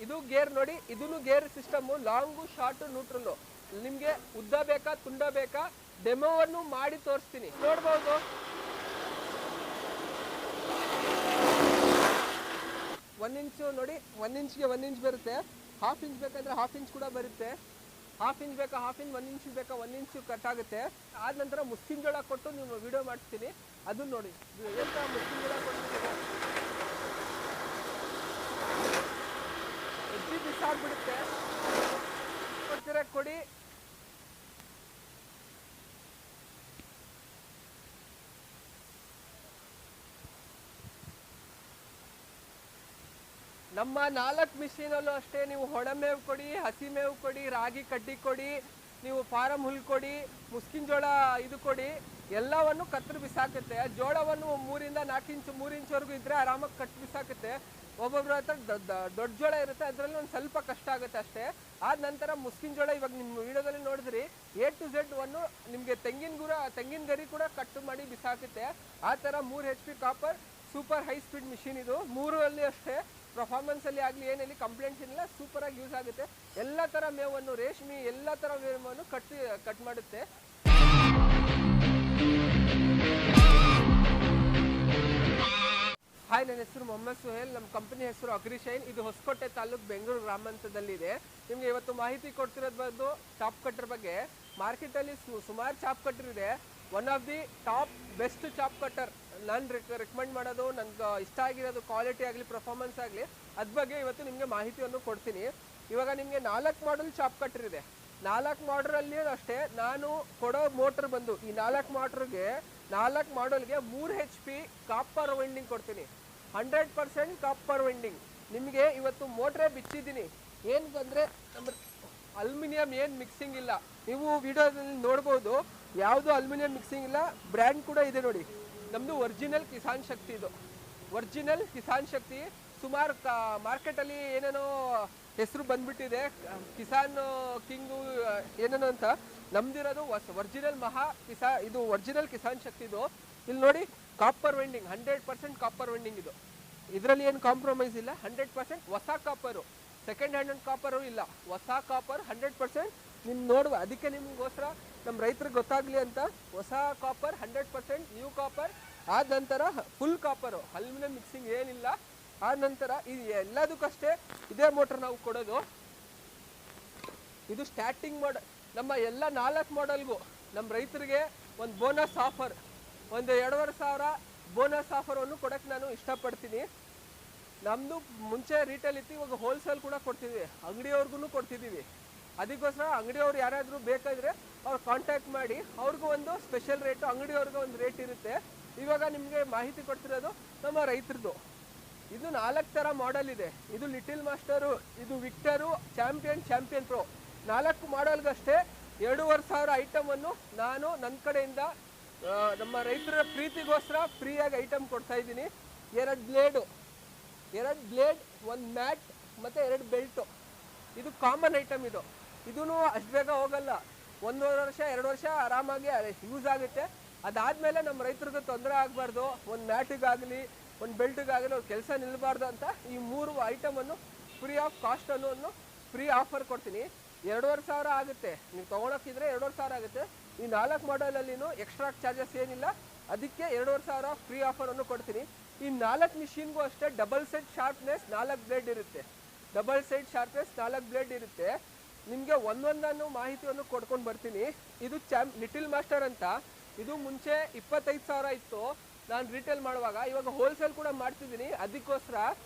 ಇದು ಗೇರ್ ನೋಡಿ, ಇದನ್ನು gear system, long short neutral. ನಿಮ್ಗೆ ಉದ್ದ ಬೇಕಾ ತುಂಡ ಬೇಕಾ ಡೆಮೋವನ್ನು ಮಾಡಿ ತೋರಿಸ್ತೀನಿ, ನೋಡ್ಬೋದು. 1 ಇಂಚು ನೋಡಿ, 1 ಇಂಚ್ಗೆ 1 ಇಂಚ್ ಬರುತ್ತೆ. 1/2 ಇಂಚ್ ಬೇಕಂದ್ರೆ 1/2 ಇಂಚ್ ಕೂಡ ಬರುತ್ತೆ. 1/2 ಇಂಚ್ ಬೇಕಾ 1/2 ಇಂಚ್, 1 ಇಂಚ್ ಬೇಕಾ 1 ಇಂಚು ಕಟ್ ಆಗುತ್ತೆ. ಆದ ನಂತರ ಮುಸ್ಕಿನ್ ಜೋಳ ಕೊಟ್ಟು ನೀವು ವಿಡಿಯೋ ಮಾಡ್ತೀನಿ, ಅದನ್ನ ನೋಡಿ. ಎಂತ ಮುಸ್ಕಿನ್ ಜೋಳ ಕೊಟ್ಟು ಎಜ್ಜಿ ಬಿಸಾಡ್ಬಿಡುತ್ತೆ. ಕೊಡ್ತೀರ ಕೊಡಿ. ನಮ್ಮ 4 ಮಿಷಿನಲ್ಲೂ ಅಷ್ಟೇ, ನೀವು ಹೊಡಮೇವು ಕೊಡಿ, ಹಸಿ ಮೇವು ಕೊಡಿ, ರಾಗಿ ಕಡ್ಡಿ ಕೊಡಿ, ನೀವು ಫಾರಂ ಹುಲ್ ಕೊಡಿ, ಮುಸ್ಕಿನ ಜೋಳ ಇದು ಕೊಡಿ, ಎಲ್ಲವನ್ನು ಕತ್ತರಿ ಬಿಸಾಕುತ್ತೆ. ಜೋಳವನ್ನು 3 ಇಂದ 4 ಇಂಚು 3 ಇಂಚ್ವರೆಗೂ ಇದ್ರೆ ಆರಾಮಾಗಿ ಕಟ್ಟು ಬಿಸಾಕುತ್ತೆ. ಒಬ್ಬೊಬ್ರ ಹತ್ರ ದೊಡ್ಡ ಜೋಳ ಇರುತ್ತೆ, ಅದರಲ್ಲಿ ಒಂದು ಸ್ವಲ್ಪ ಕಷ್ಟ ಆಗುತ್ತೆ ಅಷ್ಟೇ. ಆದ ನಂತರ ಮುಸ್ಕಿನ ಜೋಳ ಇವಾಗ ನಿಮ್ಮ ವಿಡಿಯೋದಲ್ಲಿ ನೋಡಿದ್ರಿ, A to Z ಒಂದು ನಿಮಗೆ ತೆಂಗಿನ ಗರಿ ಕೂಡ ಕಟ್ಟು ಮಾಡಿ ಬಿಸಾಕುತ್ತೆ. ಆ ಥರ 3 HP copper super high speed machine ಇದು. 3 ಅಷ್ಟೇ ಪರ್ಫಾರ್ಮೆನ್ಸ್ ಅಲ್ಲಿ ಆಗಲಿ ಏನಲ್ಲಿ ಕಂಪ್ಲೇಂಟ್ಸ್ ಇಲ್ಲ, ಸೂಪರ್ ಆಗಿ ಯೂಸ್ ಆಗುತ್ತೆ. ಎಲ್ಲ ತರ ಮೇವನ್ನು, ರೇಷ್ಮೆ ಎಲ್ಲ ತರ ಮೇವನ್ನು ಕಟ್ ಮಾಡುತ್ತೆ. ಹಾಯ್, ನನ್ನ ಹೆಸರು ಮೊಹಮ್ಮದ್ ಸುಹೇಲ್. ನಮ್ಮ ಕಂಪನಿ ಹೆಸರು ಅಗ್ರಿಶೈನ್. ಇದು ಹೊಸಕೋಟೆ ತಾಲೂಕು, ಬೆಂಗಳೂರು ಗ್ರಾಮಾಂತರದಲ್ಲಿದೆ. ನಿಮಗೆ ಇವತ್ತು ಮಾಹಿತಿ ಕೊಡ್ತಿರೋದು ಬಂದು ಚಾಪ್ ಕಟ್ಟರ್ ಬಗ್ಗೆ. ಮಾರ್ಕೆಟಲ್ಲಿ ಸುಮಾರು ಚಾಪ್ ಕಟ್ಟರ್ ಇದೆ. One of the top best chop cutter ನಾನು ರೆಕಮೆಂಡ್ ಮಾಡೋದು, ನನಗೆ ಇಷ್ಟ ಆಗಿರೋದು, ಕ್ವಾಲಿಟಿ ಆಗಲಿ ಪರ್ಫಾರ್ಮೆನ್ಸ್ ಆಗಲಿ, ಅದ್ರ ಬಗ್ಗೆ ಇವತ್ತು ನಿಮಗೆ ಮಾಹಿತಿಯನ್ನು ಕೊಡ್ತೀನಿ. ಇವಾಗ ನಿಮಗೆ 4 ಮಾಡೆಲ್ ಚಾಪ್ ಕಟ್ಟರ್ ಇದೆ. 4 ಮಾಡೆಲಲ್ಲಿ ಅಷ್ಟೇ ನಾನು ಕೊಡೋ ಮೋಟ್ರ್ ಬಂದು ಈ 4 ಮಾಡೆಲ್ಗೆ 3 HP ಕಾಪರ್ ವೈಂಡಿಂಗ್ ಕೊಡ್ತೀನಿ. 100% ಕಾಪರ್ ವೈಂಡಿಂಗ್. ನಿಮಗೆ ಇವತ್ತು ಮೋಟ್ರೇ ಬಿಚ್ಚಿದ್ದೀನಿ. ಏನು ಬಂದರೆ ಅಲ್ಯೂಮಿನಿಯಂ ಏನು ಮಿಕ್ಸಿಂಗ್ ಇಲ್ಲ. ನೀವು ವಿಡಿಯೋದಲ್ಲಿ ನೋಡ್ಬೋದು, ಯಾವುದು ಅಲ್ಯೂಮಿನಿಯಂ ಮಿಕ್ಸಿಂಗ್ ಇಲ್ಲ. ಬ್ರ್ಯಾಂಡ್ ಕೂಡ ಇದೆ ನೋಡಿ, ನಮ್ಮದು ಒರಿಜಿನಲ್ ಕಿಸಾನ್ ಶಕ್ತಿ. ಇದು ಒರಿಜಿನಲ್ ಕಿಸಾನ್ ಶಕ್ತಿ. ಸುಮಾರು ಮಾರ್ಕೆಟಲ್ಲಿ ಏನೇನೋ ಹೆಸರು ಬಂದ್ಬಿಟ್ಟಿದೆ, ಕಿಸಾನ್ ಕಿಂಗು ಏನೇನೋ ಅಂತ. ನಮ್ದಿರೋದು ಒರಿಜಿನಲ್ ಇದು ಒರಿಜಿನಲ್ ಕಿಸಾನ್ ಶಕ್ತಿ. ಇದು ಇಲ್ಲಿ ನೋಡಿ, ಕಾಪರ್ ವೈಂಡಿಂಗ್ 100% ಕಾಪರ್ ವೈಂಡಿಂಗ್. ಇದು ಇದರಲ್ಲಿ ಏನು ಕಾಂಪ್ರಮೈಸ್ ಇಲ್ಲ. 100% ಹೊಸ ಕಾಪರು, ಸೆಕೆಂಡ್ ಹ್ಯಾಂಡ್ ಕಾಪರು ಇಲ್ಲ, ಹೊಸ ಕಾಪರ್ 100%. ನಿಮ್ಗೆ ನೋಡುವ, ಅದಕ್ಕೆ ನಿಮಗೋಸ್ಕರ ನಮ್ಮ ರೈತರಿಗೆ ಗೊತ್ತಾಗಲಿ ಅಂತ ಹೊಸ ಕಾಪರ್ 100% ನ್ಯೂ ಕಾಪರ್. ಆದ ನಂತರ ಫುಲ್ ಕಾಪರು, ಅಲ್ಯೂಮಿನಿಯಂ ಮಿಕ್ಸಿಂಗ್ ಏನಿಲ್ಲ. ಆದ ನಂತರ ಇದು ಎಲ್ಲದಕ್ಕಷ್ಟೇ ಇದೇ ಮೋಟ್ರ್ ನಾವು ಕೊಡೋದು. ಇದು ಸ್ಟಾರ್ಟಿಂಗ್ ಮಾಡೆಲ್. ನಮ್ಮ ಎಲ್ಲ 4 ಮಾಡೆಲ್ಗೂ ನಮ್ಮ ರೈತರಿಗೆ ಒಂದು ಬೋನಸ್ ಆಫರ್, ಒಂದು 2,500 ಬೋನಸ್ ಆಫರನ್ನು ಕೊಡೋಕ್ಕೆ ನಾನು ಇಷ್ಟಪಡ್ತೀನಿ. ನಮ್ಮದು ಮುಂಚೆ ರಿಟೇಲ್ ಇತ್ತು, ಇವಾಗ ಹೋಲ್ಸೇಲ್ ಕೂಡ ಕೊಡ್ತಿದ್ವಿ, ಅಂಗಡಿಯವ್ರಿಗೂ ಕೊಡ್ತಿದ್ದೀವಿ. ಅದಕ್ಕೋಸ್ಕರ ಅಂಗಡಿಯವ್ರು ಯಾರಾದರೂ ಬೇಕಾದರೆ ಅವ್ರು ಕಾಂಟ್ಯಾಕ್ಟ್ ಮಾಡಿ, ಅವ್ರಿಗೂ ಒಂದು ಸ್ಪೆಷಲ್ ರೇಟು, ಅಂಗಡಿಯವ್ರಿಗೆ ಒಂದು ರೇಟ್ ಇರುತ್ತೆ. ಇವಾಗ ನಿಮಗೆ ಮಾಹಿತಿ ಕೊಡ್ತಿರೋದು ನಮ್ಮ ರೈತರದು. ಇದು 4 ಥರ ಮಾಡೆಲ್ ಇದೆ. ಇದು ಲಿಟಿಲ್ ಮಾಸ್ಟರು, ಇದು ವಿಕ್ಟರು, ಚಾಂಪಿಯನ್ ಪ್ರೋ. 4 ಮಾಡೆಲ್ಗಷ್ಟೇ 2,500 ಐಟಮನ್ನು ನಾನು ನನ್ನ ಕಡೆಯಿಂದ ನಮ್ಮ ರೈತರ ಪ್ರೀತಿಗೋಸ್ಕರ ಫ್ರೀಯಾಗಿ ಐಟಮ್ ಕೊಡ್ತಾ ಇದ್ದೀನಿ. 2 ಬ್ಲೇಡ್, 1 ಮ್ಯಾಟ್ ಮತ್ತು 2 ಬೆಲ್ಟು. ಇದು ಕಾಮನ್ ಐಟಮ್. ಇದೂ ಅಷ್ಟು ಬೇಗ ಹೋಗಲ್ಲ. 1 ವರ್ಷ 2 ವರ್ಷ ಆರಾಮಾಗಿ ಯೂಸ್ ಆಗುತ್ತೆ. ಅದಾದಮೇಲೆ ನಮ್ಮ ರೈತರಿಗೆ ತೊಂದರೆ ಆಗಬಾರ್ದು, ಒಂದು ಮ್ಯಾಟಿಗಾಗಲಿ ಒಂದು ಬೆಲ್ಟಿಗಾಗಲಿ ಅವ್ರ ಕೆಲಸ ನಿಲ್ಲಬಾರ್ದು ಅಂತ ಈ 3 ಐಟಮನ್ನು ಫ್ರೀ ಆಫ್ ಕಾಸ್ಟ್ ಅನ್ನೋ ಫ್ರೀ ಆಫರ್ ಕೊಡ್ತೀನಿ. 2,500 ಆಗುತ್ತೆ. ನೀವು ತೊಗೊಳಕ್ಕಿದ್ರೆ 2,500 ಆಗುತ್ತೆ. ಈ 4 ಮಾಡೆಲಲ್ಲಿನೂ ಎಕ್ಸ್ಟ್ರಾ ಚಾರ್ಜಸ್ ಏನಿಲ್ಲ. ಅದಕ್ಕೆ 2,500 ಫ್ರೀ ಆಫರನ್ನು ಕೊಡ್ತೀನಿ. ಈ 4 ಮಿಷಿನ್ಗೂ ಅಷ್ಟೇ ಡಬಲ್ ಸೈಡ್ ಶಾರ್ಪ್ನೆಸ್ 4 ಬ್ಲೇಡ್ ಇರುತ್ತೆ. ಡಬಲ್ ಸೈಡ್ ಶಾರ್ಪ್ನೆಸ್ 4 ಬ್ಲೇಡ್ ಇರುತ್ತೆ. ನಿಮಗೆ ಒಂದೊಂದನ್ನು ಮಾಹಿತಿಯನ್ನು ಕೊಡ್ಕೊಂಡು ಬರ್ತೀನಿ. ಇದು ಲಿಟಿಲ್ ಮಾಸ್ಟರ್ ಅಂತ. ಇದು ಮುಂಚೆ 25,000 ಇತ್ತು ನಾನು ರಿಟೇಲ್ ಮಾಡುವಾಗ. ಇವಾಗ ಹೋಲ್ಸೇಲ್ ಕೂಡ ಮಾಡ್ತಿದ್ದೀನಿ. ಅದಕ್ಕೋಸ್ಕರ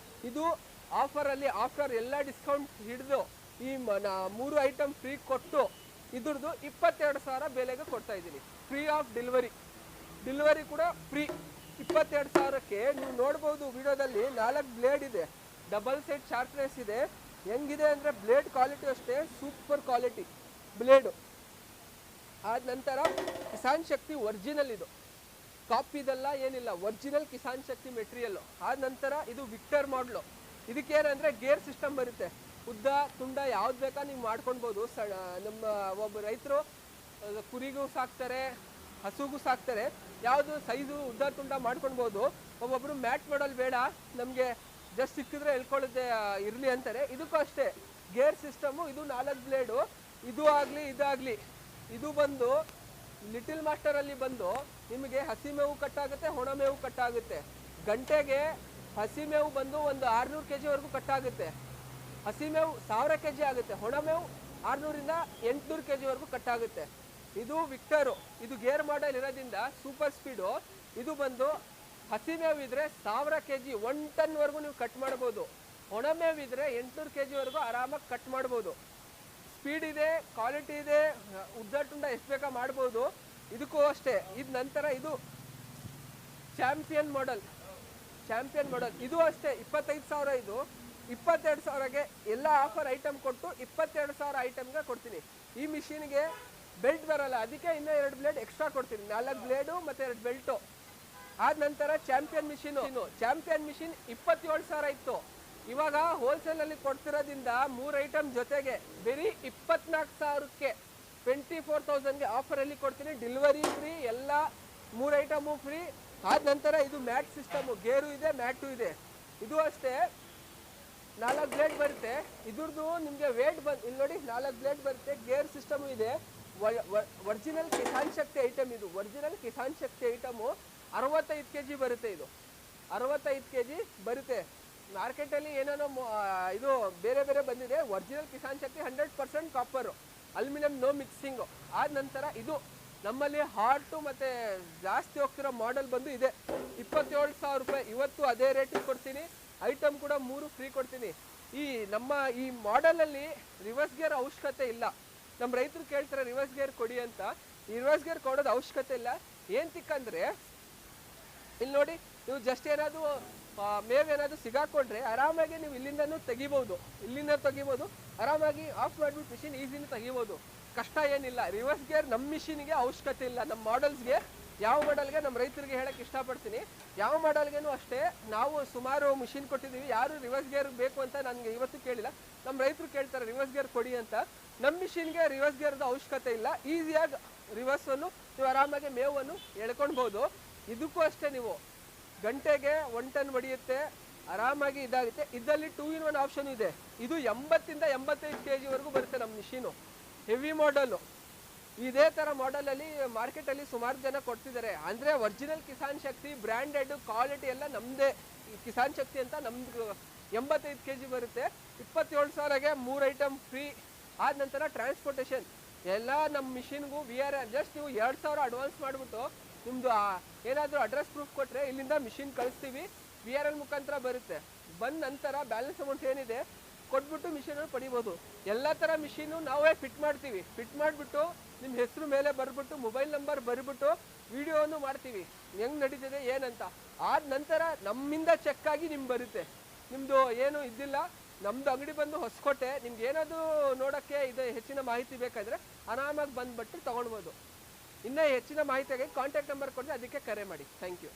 ಇದು ಆಫರಲ್ಲಿ, ಆಫ್ಟರ್ ಎಲ್ಲ ಡಿಸ್ಕೌಂಟ್ ಹಿಡಿದು ಈ 3 ಐಟಮ್ ಫ್ರೀ ಕೊಟ್ಟು ಇದ್ರದ್ದು 22,000 ಬೆಲೆಗೆ ಕೊಡ್ತಾ ಇದ್ದೀನಿ. ಫ್ರೀ ಆಫ್ ಡೆಲಿವರಿ ಕೂಡ ಫ್ರೀ. 22,000ಕ್ಕೆ ನೀವು ನೋಡ್ಬೋದು ವಿಡಿಯೋದಲ್ಲಿ 4 ಬ್ಲೇಡ್ ಇದೆ, ಡಬಲ್ ಸೈಡ್ ಶಾರ್ಪ್ನೆಸ್ ಇದೆ. ಹೆಂಗಿದೆ ಅಂದರೆ ಬ್ಲೇಡ್ ಕ್ವಾಲಿಟಿ ಅಷ್ಟೇ ಸೂಪರ್ ಕ್ವಾಲಿಟಿ ಬ್ಲೇಡು. ಆದ ನಂತರ ಕಿಸಾನ್ ಶಕ್ತಿ ಒರಿಜಿನಲ್. ಇದು ಕಾಪಿದೆಲ್ಲ ಏನಿಲ್ಲ, ಒರಿಜಿನಲ್ ಕಿಸಾನ್ ಶಕ್ತಿ ಮೆಟೀರಿಯಲ್ಲು. ಆದ ನಂತರ ಇದು ವಿಕ್ಟರ್ ಮಾಡಲು. ಇದಕ್ಕೇನಂದರೆ ಗೇರ್ ಸಿಸ್ಟಮ್ ಬರುತ್ತೆ. ಉದ್ದ ತುಂಡ ಯಾವ್ದು ಬೇಕಾ ನೀವು ಮಾಡ್ಕೊಳ್ಬೋದು. ನಮ್ಮ ಒಬ್ಬ ರೈತರು ಕುರಿಗೂ ಸಾಕ್ತಾರೆ, ಹಸುಗೂ ಸಾಕ್ತಾರೆ. ಯಾವುದು ಸೈಜು ಉದ್ದ ತುಂಡ ಮಾಡ್ಕೊಳ್ಬೋದು. ಒಬ್ಬೊಬ್ಬರು ಮ್ಯಾಟ್ ಮಾಡಲ್ ಬೇಡ, ನಮಗೆ ಜಸ್ಟ್ ಸಿಕ್ಕಿದ್ರೆ ಎಳ್ಕೊಳ್ಳೋದೇ ಇರಲಿ ಅಂತಾರೆ. ಇದಕ್ಕೂ ಅಷ್ಟೇ ಗೇರ್ ಸಿಸ್ಟಮು. ಇದು 4 ಬ್ಲೇಡು. ಇದು ಆಗಲಿ ಇದಾಗಲಿ, ಇದು ಬಂದು ಲಿಟಲ್ ಮಾಸ್ಟರಲ್ಲಿ ಬಂದು ನಿಮಗೆ ಹಸಿ ಮೇವು ಕಟ್ಟಾಗುತ್ತೆ, ಒಣ ಮೇವು ಕಟ್ಟಾಗುತ್ತೆ. ಗಂಟೆಗೆ ಹಸಿ ಮೇವು ಬಂದು ಒಂದು 600 kg ವರೆಗೂ ಕಟ್ಟಾಗುತ್ತೆ. ಹಸಿ ಮೇವು 1000 kg ಆಗುತ್ತೆ, ಒಣ ಮೇವು 600ರಿಂದ 800 kg ವರೆಗೂ ಕಟ್ಟಾಗುತ್ತೆ. ಇದು ವಿಕ್ಟರು, ಇದು ಗೇರ್ ಮಾಡೆಲ್ ಇರೋದ್ರಿಂದ ಸೂಪರ್ ಸ್ಪೀಡು. ಇದು ಬಂದು ಹಸಿ ಮೇವು ಇದ್ರೆ 1000 kg 1 ಟನ್ ವರೆಗೂ ನೀವು ಕಟ್ ಮಾಡ್ಬೋದು. ಒಣ ಮೇವು ಇದ್ರೆ 800 kg ವರೆಗೂ ಆರಾಮಾಗಿ ಕಟ್ ಮಾಡ್ಬೋದು. ಸ್ಪೀಡ್ ಇದೆ, ಕ್ವಾಲಿಟಿ ಇದೆ, ಉದ್ದಾಟುಂಡ ಎಷ್ಟು ಬೇಕಾ ಮಾಡ್ಬೋದು. ಇದಕ್ಕೂ ಅಷ್ಟೇ. ಇದು ನಂತರ ಇದು ಚಾಂಪಿಯನ್ ಮಾಡೆಲ್. ಇದು ಅಷ್ಟೇ 25,000. ಇದು 22,000ಗೆ ಎಲ್ಲ ಆಫರ್ ಐಟಮ್ ಕೊಟ್ಟು 22,000 ಐಟಮ್ಗೆ ಕೊಡ್ತೀನಿ. ಈ ಮಿಷಿನ್ಗೆ ಬೆಲ್ಟ್ ಬರಲ್ಲ, ಅದಕ್ಕೆ ಇನ್ನೂ 2 ಬ್ಲೇಡ್ ಎಕ್ಸ್ಟ್ರಾ ಕೊಡ್ತೀನಿ. 4 ಬ್ಲೇಡು ಮತ್ತು 2 ಬೆಲ್ಟು. ಆದ ನಂತರ ಚಾಂಪಿಯನ್ ಮಿಷಿನ್ 27,000 ಇತ್ತು. ಇವಾಗ ಹೋಲ್ಸೇಲಲ್ಲಿ ಕೊಡ್ತಿರೋದ್ರಿಂದ 3 ಐಟಮ್ ಜೊತೆಗೆ ಬರೀ 24,000ಕ್ಕೆ 24,000ಗೆ ಆಫರಲ್ಲಿ ಕೊಡ್ತೀನಿ. ಡೆಲಿವರಿ ಫ್ರೀ, ಎಲ್ಲ 3 ಐಟಮು ಫ್ರೀ. ಆದ ನಂತರ ಇದು ಮ್ಯಾಟ್ ಸಿಸ್ಟಮು, ಗೇರು ಇದೆ, ಮ್ಯಾಟು ಇದೆ. ಇದು ಅಷ್ಟೇ 4 ಬ್ಲೇಡ್ ಬರುತ್ತೆ. ಇದ್ರದ್ದು ನಿಮಗೆ ವೇಟ್ ಇಲ್ಲಿ ನೋಡಿ, 4 ಬ್ಲೇಡ್ ಬರುತ್ತೆ. ಗೇರ್ ಸಿಸ್ಟಮು ಇದೆ. Original Kisan Shakti item. ಇದು original Kisan Shakti item 65 kg ಬರುತ್ತೆ. ಇದು 65 kg ಬರುತ್ತೆ. ಮಾರ್ಕೆಟಲ್ಲಿ ಏನೇನೋ ಇದು ಬೇರೆ ಬೇರೆ ಬಂದಿದೆ. Original Kisan Shakti 100% copper, aluminium, no mixing. ಆದ ನಂತರ ಇದು ನಮ್ಮಲ್ಲಿ ಹಾರ್ಟು ಮತ್ತು ಜಾಸ್ತಿ ಹೋಗ್ತಿರೋ ಮಾಡೆಲ್ ಬಂದು ಇದೆ 27,000 ರೂಪಾಯಿ. ಇವತ್ತು ಅದೇ ರೇಟಿಗೆ ಕೊಡ್ತೀನಿ. ಐಟಮ್ ಕೂಡ 3 ಫ್ರೀ ಕೊಡ್ತೀನಿ. ನಮ್ಮ ಈ ಮಾಡೆಲಲ್ಲಿ ರಿವರ್ಸ್ ಗೇರ್ ಅವಶ್ಯಕತೆ ಇಲ್ಲ. ನಮ್ಮ ರೈತರು ಕೇಳ್ತಾರೆ ರಿವರ್ಸ್ ಗೇರ್ ಕೊಡಿ ಅಂತ. ಈ ರಿವರ್ಸ್ ಗೇರ್ ಕೊಡೋದು ಅವಶ್ಯಕತೆ ಇಲ್ಲ. ಏಂತಿಕ್ಕಂದ್ರೆ ಇಲ್ಲಿ ನೋಡಿ, ನೀವು ಜಸ್ಟ್ ಏನಾದರೂ ಮೇವೇನಾದರೂ ಸಿಗಾಕೊಂಡ್ರೆ ಆರಾಮಾಗಿ ನೀವು ಇಲ್ಲಿಂದನೂ ತೆಗಿಬೋದು. ಆರಾಮಾಗಿ ಆಫ್ ಮಾಡಿಬಿಟ್ಟು ಮಿಷಿನ್ ಈಸಿನೂ ತೆಗಿಬೋದು. ಕಷ್ಟ ಏನಿಲ್ಲ. ರಿವರ್ಸ್ ಗೇರ್ ನಮ್ಮ ಮಿಷಿನ್ಗೆ ಅವಶ್ಯಕತೆ ಇಲ್ಲ. ನಮ್ಮ ಮಾಡೆಲ್ಸ್ಗೆ, ಯಾವ ಮಾಡೆಲ್ಗೆ ನಮ್ಮ ರೈತರಿಗೆ ಹೇಳಕ್ಕೆ ಇಷ್ಟಪಡ್ತೀನಿ. ಯಾವ ಮಾಡೆಲ್ಗೇನು ಅಷ್ಟೇ ನಾವು ಸುಮಾರು ಮಿಷಿನ್ ಕೊಟ್ಟಿದ್ದೀವಿ. ಯಾರು ರಿವರ್ಸ್ ಗೇರ್ ಬೇಕು ಅಂತ ನನಗೆ ಇವತ್ತು ಕೇಳಿಲ್ಲ. ನಮ್ಮ ರೈತರು ಕೇಳ್ತಾರೆ ರಿವರ್ಸ್ ಗೇರ್ ಕೊಡಿ ಅಂತ. ನಮ್ಮ ಮಿಷಿನ್ಗೆ ರಿವರ್ಸ್ ಗೇರ್ದು ಅವಶ್ಯಕತೆ ಇಲ್ಲ. ಈಸಿಯಾಗಿ ರಿವರ್ಸನ್ನು ನೀವು ಆರಾಮಾಗಿ ಮೇವನ್ನು ಎಳ್ಕೊಳ್ಬೋದು. ಇದಕ್ಕೂ ಅಷ್ಟೇ, ನೀವು ಗಂಟೆಗೆ 1 ಟನ್ ಹೊಡೆಯುತ್ತೆ, ಆರಾಮಾಗಿ ಇದಾಗುತ್ತೆ. ಇದರಲ್ಲಿ 2 in 1 ಆಪ್ಷನ್ ಇದೆ. ಇದು 80ರಿಂದ 85 kg ವರೆಗೂ ಬರುತ್ತೆ ನಮ್ಮ ಮಿಷಿನು. Heavy model. ಇದೇ ಥರ ಮಾಡೆಲಲ್ಲಿ ಮಾರ್ಕೆಟಲ್ಲಿ ಸುಮಾರು ಜನ ಕೊಡ್ತಿದ್ದಾರೆ. ಅಂದರೆ original Kisan Shakti branded quality ಎಲ್ಲ ನಮ್ಮದೇ. ಕಿಸಾನ್ ಶಕ್ತಿ ಅಂತ ನಮ್ದು 85 kg ಬರುತ್ತೆ. 27,000ಗೆ 3 ಐಟಮ್ ಫ್ರೀ. ಆದ ನಂತರ ಟ್ರಾನ್ಸ್ಪೋರ್ಟೇಷನ್ ಎಲ್ಲ ನಮ್ಮ ಮಿಷಿನ್ಗೂ VRL ಜಸ್ಟ್ ನೀವು 2,000 ಅಡ್ವಾನ್ಸ್ ಮಾಡಿಬಿಟ್ಟು ನಿಮ್ಮದು ಏನಾದರೂ ಅಡ್ರೆಸ್ ಪ್ರೂಫ್ ಕೊಟ್ಟರೆ ಇಲ್ಲಿಂದ ಮಿಷಿನ್ ಕಳಿಸ್ತೀವಿ. VRL ಮುಖಾಂತರ ಬರುತ್ತೆ. ಬಂದ ನಂತರ ಬ್ಯಾಲೆನ್ಸ್ ಅಮೌಂಟ್ ಏನಿದೆ ಕೊಟ್ಬಿಟ್ಟು ಮಿಷಿನನ್ನು ಪಡಿಬೋದು. ಎಲ್ಲ ಥರ ಮಿಷಿನು ನಾವೇ ಫಿಟ್ ಮಾಡ್ತೀವಿ. ಫಿಟ್ ಮಾಡಿಬಿಟ್ಟು ನಿಮ್ಮ ಹೆಸರು ಮೇಲೆ ಬರ್ಬಿಟ್ಟು ಮೊಬೈಲ್ ನಂಬರ್ ಬರ್ಬಿಟ್ಟು ವಿಡಿಯೋನು ಮಾಡ್ತೀವಿ ಹೆಂಗೆ ನಡೀತಿದೆ ಏನಂತ. ಆದ ನಂತರ ನಮ್ಮಿಂದ ಚೆಕ್ ಆಗಿ ನಿಮ್ಗೆ ಬರುತ್ತೆ. ನಿಮ್ಮದು ಏನು ಇದ್ದಿಲ್ಲ. ನಮ್ಮದು ಅಂಗಡಿ ಬಂದು ಹೊಸಕೋಟೆ. ನಿಮ್ಗೆ ಏನಾದರೂ ನೋಡೋಕ್ಕೆ ಇದು ಹೆಚ್ಚಿನ ಮಾಹಿತಿ ಬೇಕಾದರೆ ಆರಾಮಾಗಿ ಬಂದುಬಿಟ್ಟು ತೊಗೊಳ್ಬೋದು. ಇನ್ನೂ ಹೆಚ್ಚಿನ ಮಾಹಿತಿಗೆ ಕಾಂಟ್ಯಾಕ್ಟ್ ನಂಬರ್ ಕೊಟ್ಟರೆ ಅದಕ್ಕೆ ಕರೆ ಮಾಡಿ. Thank you.